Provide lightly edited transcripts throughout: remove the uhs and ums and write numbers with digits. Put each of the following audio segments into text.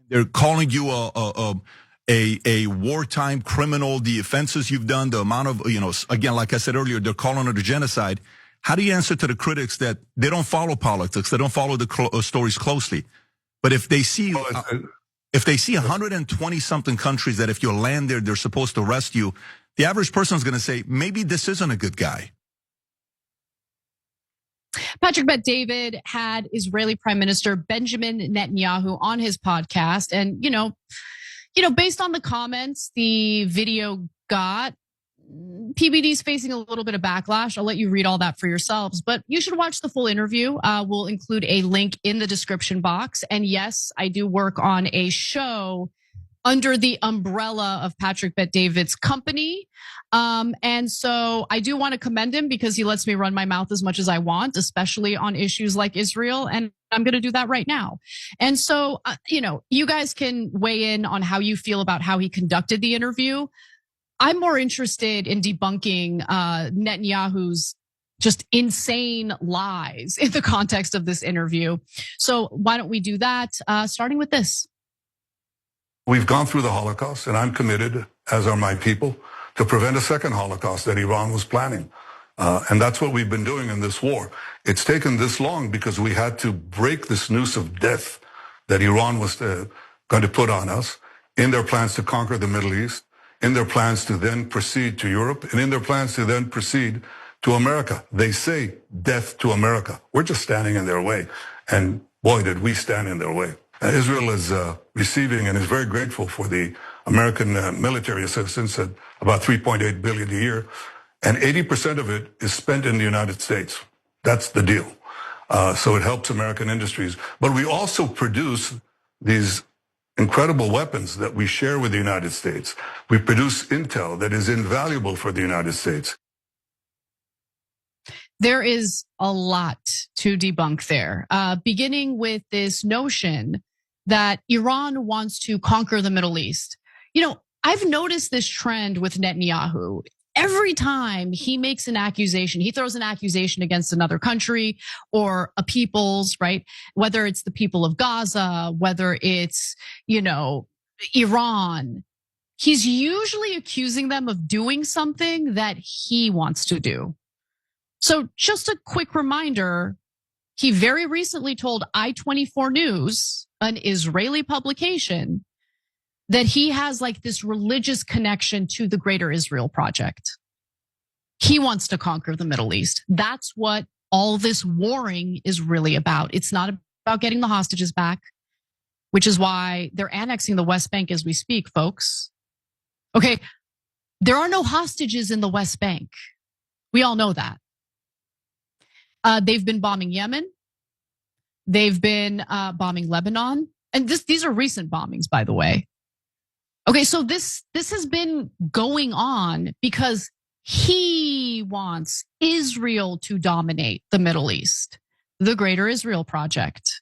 They're calling you a wartime criminal, the offenses you've done, the amount of, again, like I said earlier, they're calling it a genocide. How do you answer to the critics that they don't follow politics, they don't follow the stories closely? But if they see 120 something countries that if you land there, they're supposed to arrest you, the average person is going to say, maybe this isn't a good guy. Patrick Bet-David had Israeli Prime Minister Benjamin Netanyahu on his podcast. And, based on the comments the video got, PBD's facing a little bit of backlash. I'll let you read all that for yourselves, but you should watch the full interview. We'll include a link in the description box. And yes, I do work on a show under the umbrella of Patrick Bet-David's company. And so I do want to commend him because he lets me run my mouth as much as I want, especially on issues like Israel. And I'm going to do that right now. And so, you guys can weigh in on how you feel about how he conducted the interview. I'm more interested in debunking Netanyahu's just insane lies in the context of this interview. So why don't we do that, starting with this. We've gone through the Holocaust, and I'm committed, as are my people, to prevent a second Holocaust that Iran was planning. And that's what we've been doing in this war. It's taken this long because we had to break this noose of death that Iran was going to put on us in their plans to conquer the Middle East, in their plans to then proceed to Europe, and in their plans to then proceed to America. They say death to America. We're just standing in their way. And boy, did we stand in their way. Israel is receiving and is very grateful for the American military assistance at about $3.8 billion a year. And 80% of it is spent in the United States. That's the deal. So it helps American industries. But we also produce these incredible weapons that we share with the United States. We produce intel that is invaluable for the United States. There is a lot to debunk there, beginning with this notion that Iran wants to conquer the Middle East. I've noticed this trend with Netanyahu. Every time he makes an accusation, he throws an accusation against another country or a people's, right? Whether it's the people of Gaza, whether it's, Iran, he's usually accusing them of doing something that he wants to do. So just a quick reminder, he very recently told I-24 News, an Israeli publication, that he has like this religious connection to the Greater Israel Project. He wants to conquer the Middle East. That's what all this warring is really about. It's not about getting the hostages back, which is why they're annexing the West Bank as we speak, folks. Okay, there are no hostages in the West Bank. We all know that. They've been bombing Yemen. They've been bombing Lebanon. And these are recent bombings, by the way. Okay, so this has been going on because he wants Israel to dominate the Middle East, the Greater Israel Project.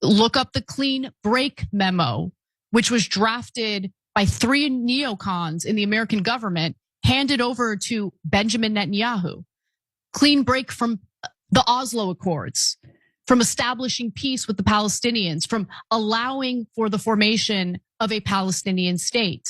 Look up the Clean Break memo, which was drafted by 3 neocons in the American government, handed over to Benjamin Netanyahu. Clean break from the Oslo Accords, from establishing peace with the Palestinians, from allowing for the formation of a Palestinian state.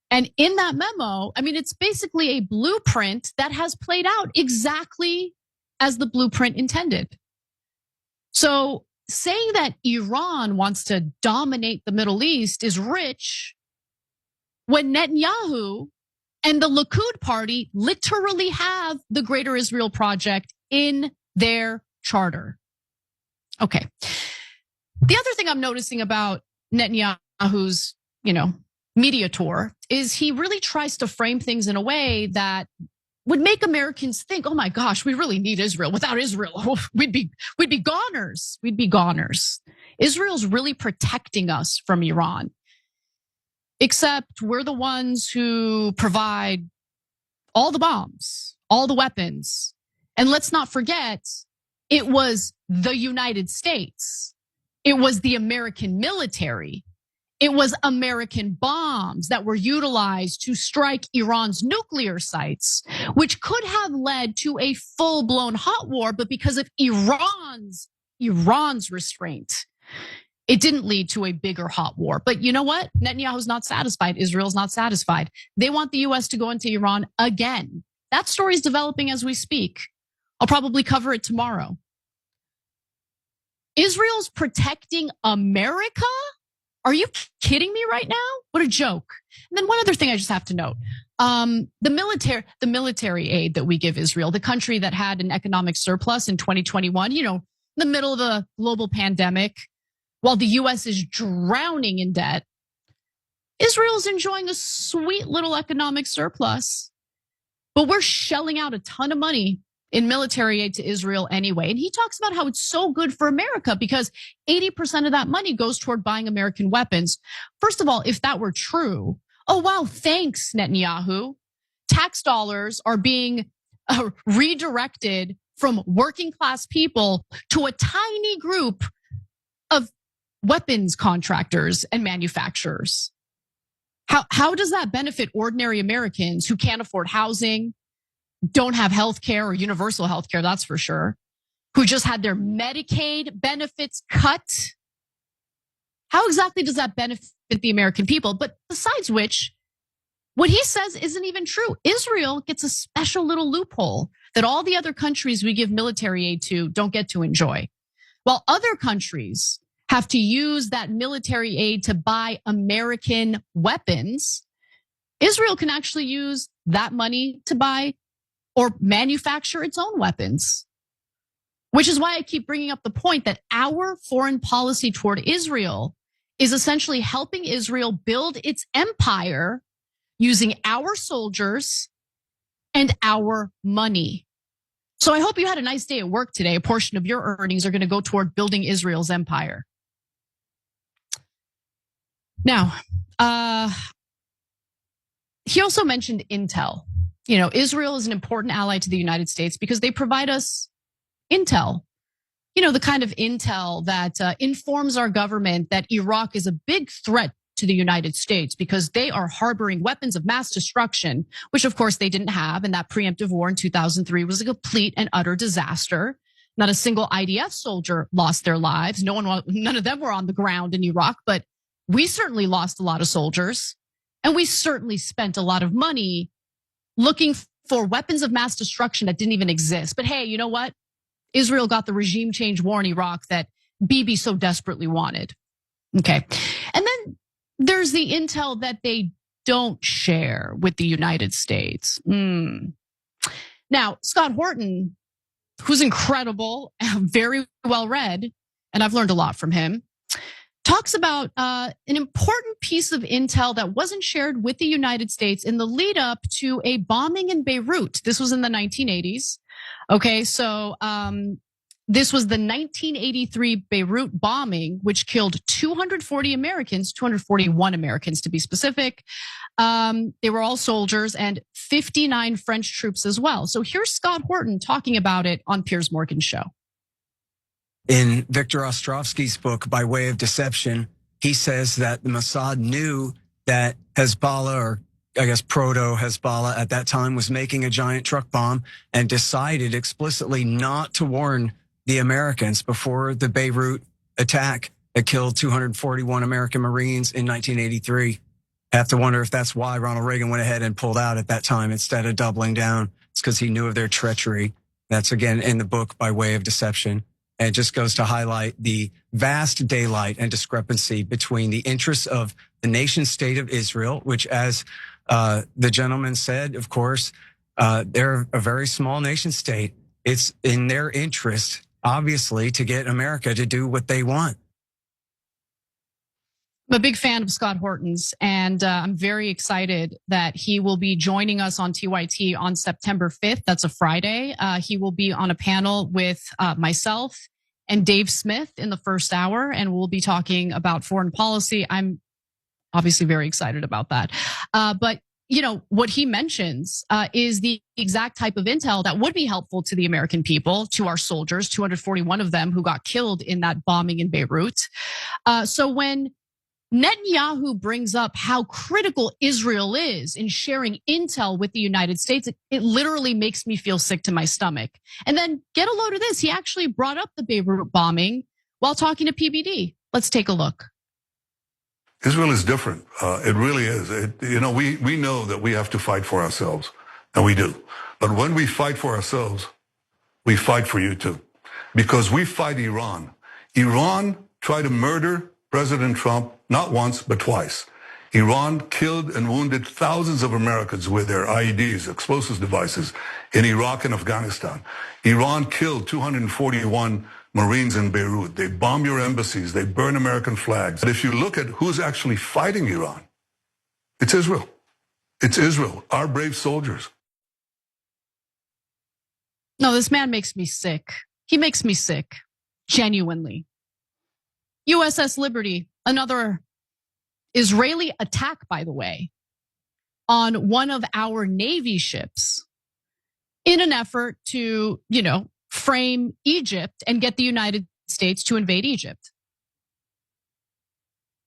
And in that memo, it's basically a blueprint that has played out exactly as the blueprint intended. So saying that Iran wants to dominate the Middle East is rich when Netanyahu and the Likud party literally have the Greater Israel Project in their charter. Okay. The other thing I'm noticing about Netanyahu's, media tour is he really tries to frame things in a way that would make Americans think, oh my gosh, we really need Israel. Without Israel, we'd be goners. We'd be goners. Israel's really protecting us from Iran. Except we're the ones who provide all the bombs, all the weapons. And let's not forget, it was the United States. It was the American military. It was American bombs that were utilized to strike Iran's nuclear sites, which could have led to a full-blown hot war, but because of Iran's restraint, It didn't lead to a bigger hot war. But you know what? Netanyahu's not satisfied. Israel's not satisfied. They want the US to go into Iran again. That story's developing as we speak. I'll probably cover it tomorrow. Israel's protecting America? Are you kidding me right now? What a joke. And then one other thing I just have to note. The military aid that we give Israel, the country that had an economic surplus in 2021, in the middle of a global pandemic, while the US is drowning in debt, Israel's enjoying a sweet little economic surplus. But we're shelling out a ton of money in military aid to Israel anyway. And he talks about how it's so good for America because 80% of that money goes toward buying American weapons. First of all, if that were true, oh wow, thanks Netanyahu. Tax dollars are being redirected from working class people to a tiny group of weapons contractors and manufacturers. How does that benefit ordinary Americans who can't afford housing, don't have health care or universal health care, that's for sure, who just had their Medicaid benefits cut? How exactly does that benefit the American people? But besides which, what he says isn't even true. Israel gets a special little loophole that all the other countries we give military aid to don't get to enjoy. While other countries have to use that military aid to buy American weapons, Israel can actually use that money to buy or manufacture its own weapons. Which is why I keep bringing up the point that our foreign policy toward Israel is essentially helping Israel build its empire using our soldiers and our money. So I hope you had a nice day at work today. A portion of your earnings are going to go toward building Israel's empire. Now, he also mentioned intel. Israel is an important ally to the United States because they provide us intel. The kind of intel that informs our government that Iraq is a big threat to the United States because they are harboring weapons of mass destruction, which of course they didn't have. And that preemptive war in 2003 was a complete and utter disaster. Not a single IDF soldier lost their lives. None of them were on the ground in Iraq, but we certainly lost a lot of soldiers. And we certainly spent a lot of money looking for weapons of mass destruction that didn't even exist. But hey, you know what? Israel got the regime change war in Iraq that Bibi so desperately wanted. Okay. And then there's the intel that they don't share with the United States. Now, Scott Horton, who's incredible, very well read, and I've learned a lot from him, talks about an important piece of intel that wasn't shared with the United States in the lead up to a bombing in Beirut. This was in the 1980s. Okay, so this was the 1983 Beirut bombing, which killed 241 Americans to be specific. They were all soldiers and 59 French troops as well. So here's Scott Horton talking about it on Piers Morgan's show. In Victor Ostrovsky's book, By Way of Deception, he says that the Mossad knew that Hezbollah, or I guess proto-Hezbollah at that time, was making a giant truck bomb and decided explicitly not to warn the Americans before the Beirut attack that killed 241 American Marines in 1983. I have to wonder if that's why Ronald Reagan went ahead and pulled out at that time instead of doubling down. It's because he knew of their treachery. That's again in the book, By Way of Deception. And it just goes to highlight the vast daylight and discrepancy between the interests of the nation state of Israel, which, as the gentleman said, of course, they're a very small nation state. It's in their interest, obviously, to get America to do what they want. I'm a big fan of Scott Horton's, and I'm very excited that he will be joining us on TYT on September 5th. That's a Friday. He will be on a panel with myself and Dave Smith in the first hour, and we'll be talking about foreign policy. I'm obviously very excited about that. But what he mentions is the exact type of intel that would be helpful to the American people, to our soldiers, 241 of them who got killed in that bombing in Beirut. So when Netanyahu brings up how critical Israel is in sharing intel with the United States, it literally makes me feel sick to my stomach. And then get a load of this. He actually brought up the Beirut bombing while talking to PBD. Let's take a look. Israel is different. It really is. We know that we have to fight for ourselves, and we do. But when we fight for ourselves, we fight for you too. Because we fight Iran. Iran tried to murder President Trump not once, but twice. Iran killed and wounded thousands of Americans with their IEDs, explosive devices, in Iraq and Afghanistan. Iran killed 241 Marines in Beirut. They bomb your embassies. They burn American flags. But if you look at who's actually fighting Iran, it's Israel. It's Israel, our brave soldiers. No, this man makes me sick. He makes me sick, genuinely. USS Liberty, another Israeli attack, by the way, on one of our Navy ships in an effort to, frame Egypt and get the United States to invade Egypt.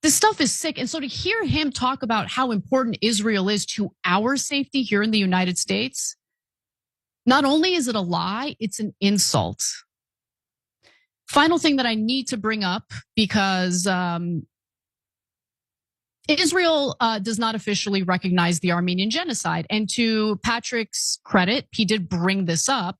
This stuff is sick. And so to hear him talk about how important Israel is to our safety here in the United States, not only is it a lie, it's an insult. Final thing that I need to bring up, because Israel does not officially recognize the Armenian genocide. And to Patrick's credit, he did bring this up.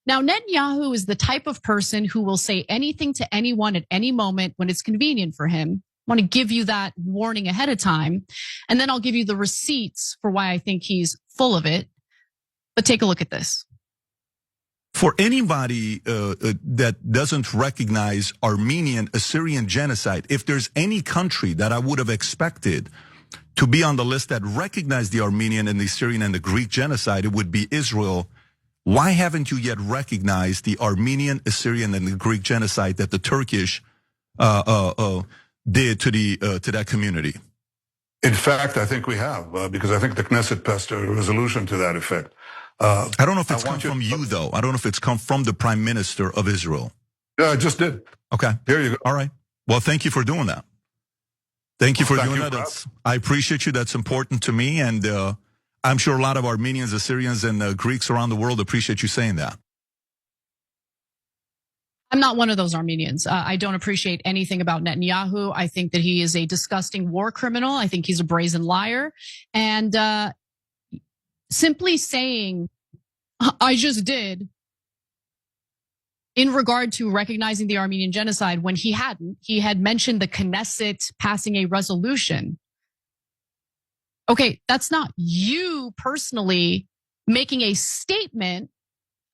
Now, Netanyahu is the type of person who will say anything to anyone at any moment when it's convenient for him. I want to give you that warning ahead of time. And then I'll give you the receipts for why I think he's full of it. But take a look at this. For anybody that doesn't recognize Armenian Assyrian genocide, if there's any country that I would have expected to be on the list that recognized the Armenian and the Assyrian and the Greek genocide, it would be Israel. Why haven't you yet recognized the Armenian, Assyrian, and the Greek genocide that the Turkish did to that community? In fact, I think we have, because I think the Knesset passed a resolution to that effect. I don't know if it's come from you, though. I don't know if it's come from the Prime Minister of Israel. Yeah, I just did. Okay. Here you go. All right. Well, thank you for doing that. Thank you for doing that. I appreciate you. That's important to me. And I'm sure a lot of Armenians, Assyrians, and Greeks around the world appreciate you saying that. I'm not one of those Armenians. I don't appreciate anything about Netanyahu. I think that he is a disgusting war criminal. I think he's a brazen liar. And simply saying, I just did, in regard to recognizing the Armenian genocide when he hadn't. He had mentioned the Knesset passing a resolution. Okay, that's not you personally making a statement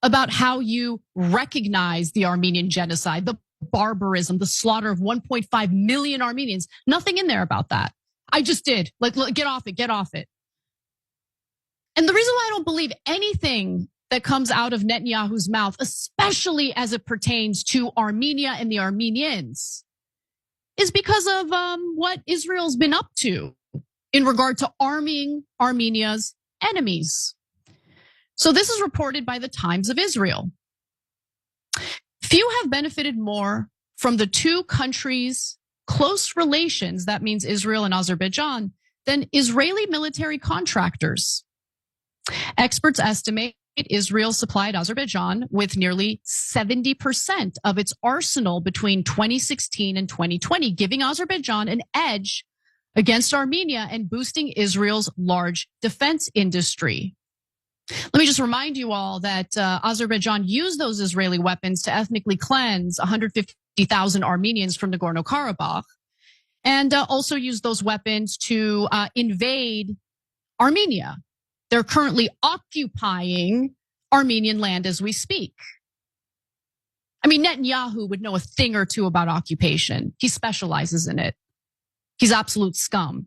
about how you recognize the Armenian genocide, the barbarism, the slaughter of 1.5 million Armenians. Nothing in there about that. I just did. Like, get off it, get off it. And the reason why I don't believe anything that comes out of Netanyahu's mouth, especially as it pertains to Armenia and the Armenians, is because of what Israel's been up to in regard to arming Armenia's enemies. So this is reported by the Times of Israel. Few have benefited more from the two countries' close relations, that means Israel and Azerbaijan, than Israeli military contractors. Experts estimate Israel supplied Azerbaijan with nearly 70% of its arsenal between 2016 and 2020, giving Azerbaijan an edge against Armenia and boosting Israel's large defense industry. Let me just remind you all that Azerbaijan used those Israeli weapons to ethnically cleanse 150,000 Armenians from Nagorno-Karabakh, and also used those weapons to invade Armenia. They're currently occupying Armenian land as we speak. I mean, Netanyahu would know a thing or two about occupation. He specializes in it. He's absolute scum.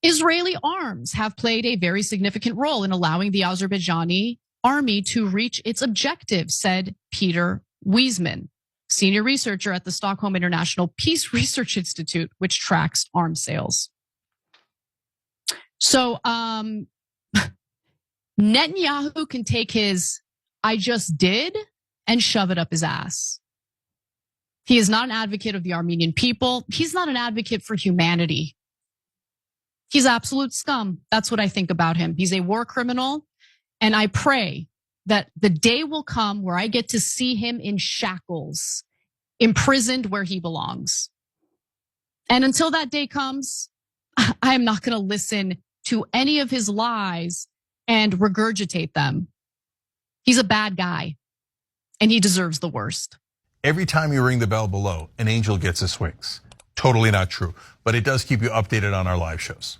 Israeli arms have played a very significant role in allowing the Azerbaijani army to reach its objectives, said Peter Wiesman, senior researcher at the Stockholm International Peace Research Institute, which tracks arms sales. So Netanyahu can take his "I just did" and shove it up his ass. He is not an advocate of the Armenian people. He's not an advocate for humanity. He's absolute scum. That's what I think about him. He's a war criminal. And I pray that the day will come where I get to see him in shackles imprisoned where he belongs. And until that day comes, I am not going to listen to any of his lies and regurgitate them. He's a bad guy, and he deserves the worst. Every time you ring the bell below, an angel gets his wings. Totally not true, but it does keep you updated on our live shows.